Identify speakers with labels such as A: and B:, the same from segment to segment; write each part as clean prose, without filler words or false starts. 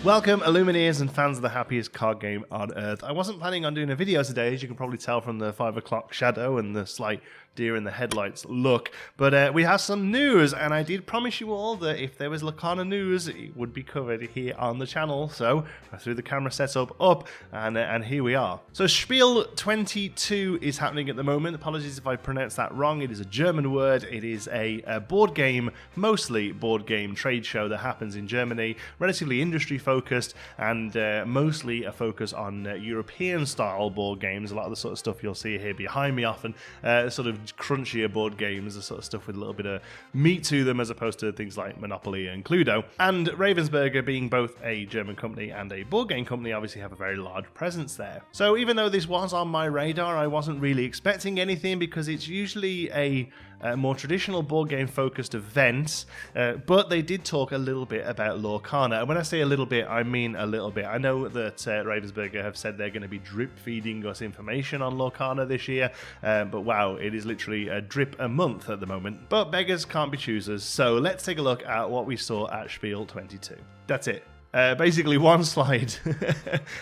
A: Welcome, Illumineers and fans of the happiest card game on Earth. I wasn't planning on doing a video today, as you can probably tell from the 5 o'clock shadow and the slight deer in the headlights look, but we have some news, and I did promise you all that if there was Lorcana news, it would be covered here on the channel, so I threw the camera setup up, and here we are. So Spiel22 is happening at the moment. Apologies if I pronounced that wrong. It is a German word. It is a board game, mostly board game trade show that happens in Germany, relatively industry focused, and mostly a focus on European style board games. A lot of the sort of stuff you'll see here behind me often sort of crunchier board games, the sort of stuff with a little bit of meat to them, as opposed to things like Monopoly and Cluedo. And Ravensburger, being both a German company and a board game company, obviously have a very large presence there. So even though this was on my radar, I wasn't really expecting anything, because it's usually a more traditional board game focused event, but they did talk a little bit about Lorcana, and when I say a little bit, I mean a little bit. I know that Ravensburger have said they're going to be drip feeding us information on Lorcana this year, but wow, it is literally a drip a month at the moment. But beggars can't be choosers, so let's take a look at what we saw at Spiel22. That's it. Basically one slide.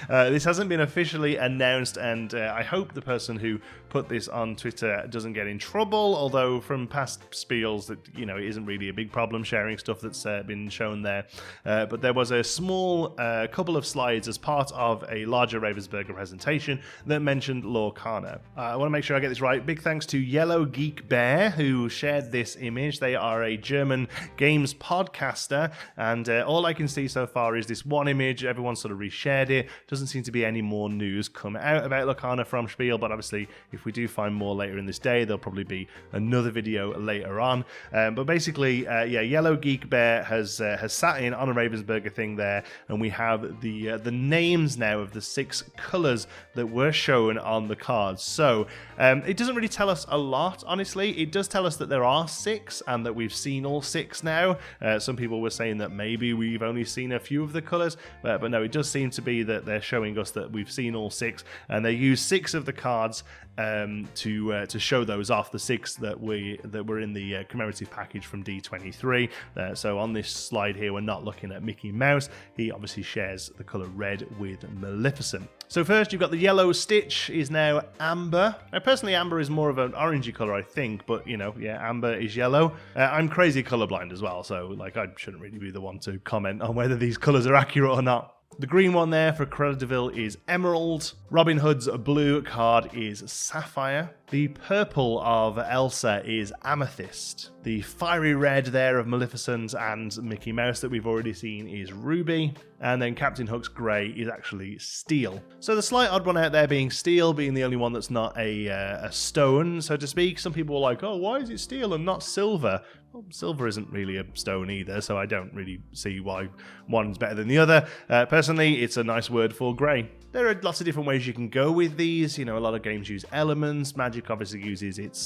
A: This hasn't been officially announced, and I hope the person who put this on Twitter doesn't get in trouble, although from past spiels that, you know, it isn't really a big problem sharing stuff that's been shown there. But there was a small couple of slides as part of a larger Ravensburger presentation that mentioned Lorcana. I want to make sure I get this right. Big thanks to Yellow Geek Bear, who shared this image. They are a German games podcaster, and all I can see so far is this one image. Everyone sort of reshared it. Doesn't seem to be any more news come out about Lorcana from Spiel, but obviously if we do find more later in this day, there'll probably be another video later on. But basically, yeah, Yellow Geek Bear has sat in on a Ravensburger thing there, and we have the names now of the 6 colours that were shown on the cards. So it doesn't really tell us a lot, honestly. It does tell us that there are 6 and that we've seen all 6 now. Some people were saying that maybe we've only seen a few of the colours, but no, it does seem to be that they're showing us that we've seen all 6, and they use 6 of the cards to show those off, the 6 that were in the commemorative package from D23. So on this slide here, we're not looking at Mickey Mouse. He obviously shares the colour red with Maleficent. So first, you've got the yellow Stitch is now amber. Now, personally, amber is more of an orangey colour, I think, but, you know, yeah, amber is yellow. I'm crazy colourblind as well, so, like, I shouldn't really be the one to comment on whether these colours are accurate or not. The green one there for Cruella de Vil is Emerald. Robin Hood's blue card is Sapphire. The purple of Elsa is Amethyst. The fiery red there of Maleficent and Mickey Mouse that we've already seen is Ruby. And then Captain Hook's grey is actually Steel. So the slight odd one out there being Steel, being the only one that's not a stone, so to speak. Some people are like, oh, why is it Steel and not Silver? Well, Silver isn't really a stone either, so I don't really see why one's better than the other. Personally, it's a nice word for grey. There are lots of different ways you can go with these. You know, a lot of games use elements. Magic obviously uses its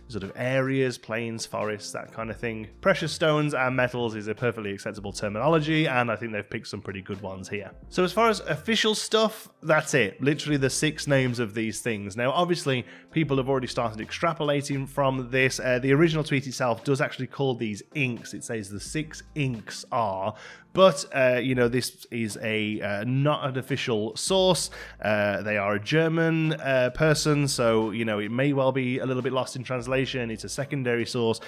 A: sort of areas, plains, forests, that kind of thing. Precious stones and metals is a perfectly acceptable terminology, and I think they've picked some pretty good ones here. So as far as official stuff, that's it. Literally the 6 names of these things. Now, obviously, people have already started extrapolating from this. The original tweet itself does actually call these inks. It says the 6 inks are, but, you know, this is a not an official source. They are a German person, so, you know, it may well be a little bit lost in translation. It's a secondary source,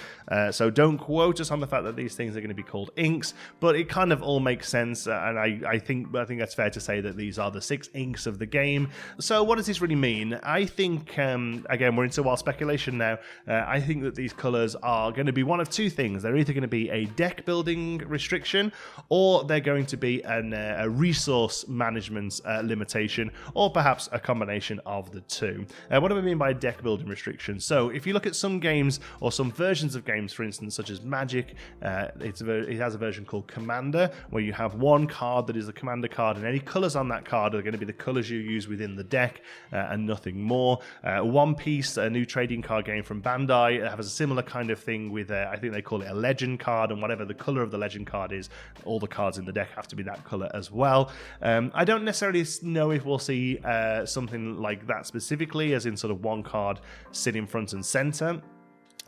A: so don't quote us on the fact that these things are going to be called inks, but it kind of all makes sense, and I think that's fair to say that these are the 6 inks of the game. So what does this really mean? I think, again, we're into wild speculation now. I think that these colours are going to be one of 2 things. They're either going to be a deck building restriction, or they're going to be a resource management limitation, or perhaps a combination of the 2. What do I mean by deck building restriction? So if you look at some games, or some versions of games, for instance, such as Magic, it has a version called Commander, where you have one card that is the Commander card, and any colours on that card are going to be the colours you use within the deck, and nothing more. One Piece, a new trading card game from Bandai, has a similar kind of thing with, I think they call it a Legend card, and whatever the colour of the Legend card is, all the cards in the deck have to be that colour as well. I don't necessarily know if we'll see something like that specifically, as in sort of one card sit in front and centre.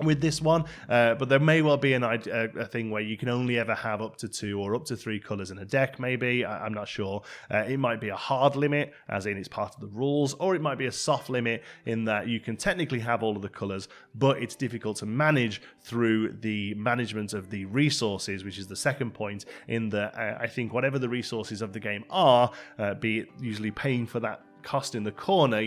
A: with this one, but there may well be a thing where you can only ever have up to 2 or up to 3 colors in a deck. Maybe I'm not sure. It might be a hard limit, as in it's part of the rules, or it might be a soft limit in that you can technically have all of the colors, but it's difficult to manage through the management of the resources, which is the second point. In that I think whatever the resources of the game are, be it usually paying for that cost in the corner,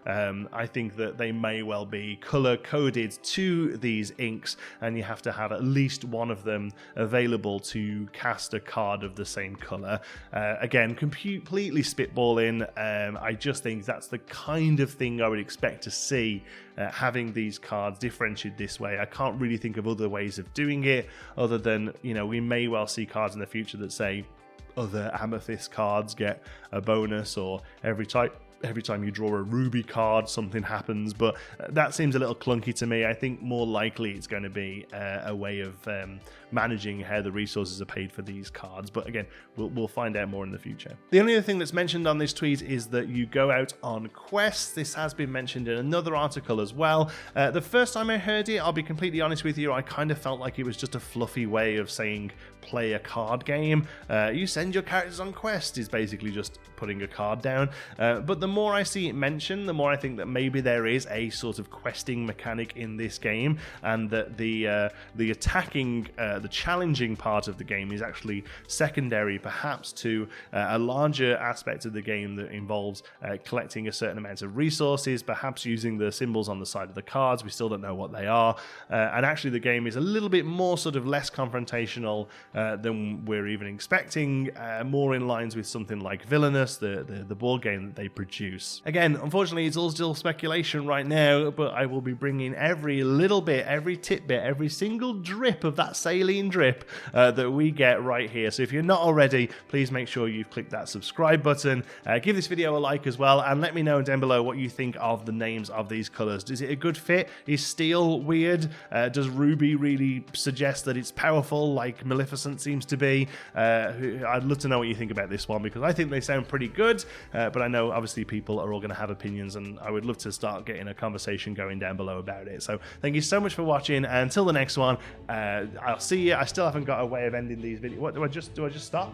A: I think that they may well be color coded to these inks, and you have to have at least one of them available to cast a card of the same color. Again, completely spitballing. I just think that's the kind of thing I would expect to see, having these cards differentiated this way. I can't really think of other ways of doing it other than, we may well see cards in the future that say other amethyst cards get a bonus, or every time you draw a ruby card something happens, but that seems a little clunky to me. I think more likely it's going to be a way of managing how the resources are paid for these cards, but again, we'll find out more in the future. The only other thing that's mentioned on this tweet is that you go out on quests. This has been mentioned in another article as well. The first time I heard it, I'll be completely honest with you, I kind of felt like it was just a fluffy way of saying play a card game. You send your characters on quests is basically just putting a card down, but the more I see it mentioned, the more I think that maybe there is a sort of questing mechanic in this game, and that the attacking, the challenging part of the game is actually secondary perhaps to a larger aspect of the game that involves collecting a certain amount of resources, perhaps using the symbols on the side of the cards. We still don't know what they are, and actually the game is a little bit more sort of less confrontational than we're even expecting, more in lines with something like Villainous, the board game that they produce. Again, unfortunately, it's all still speculation right now, but I will be bringing every little bit, every tidbit, every single drip of that saline drip that we get right here. So if you're not already, please make sure you've clicked that subscribe button. Give this video a like as well, and let me know down below what you think of the names of these colors. Is it a good fit? Is steel weird? Does ruby really suggest that it's powerful like Maleficent seems to be? I'd love to know what you think about this one, because I think they sound pretty good, but I know obviously people are all going to have opinions, and I would love to start getting a conversation going down below about it. So thank you so much for watching, and until the next one, I'll see you. I still haven't got a way of ending these videos. What do I just stop?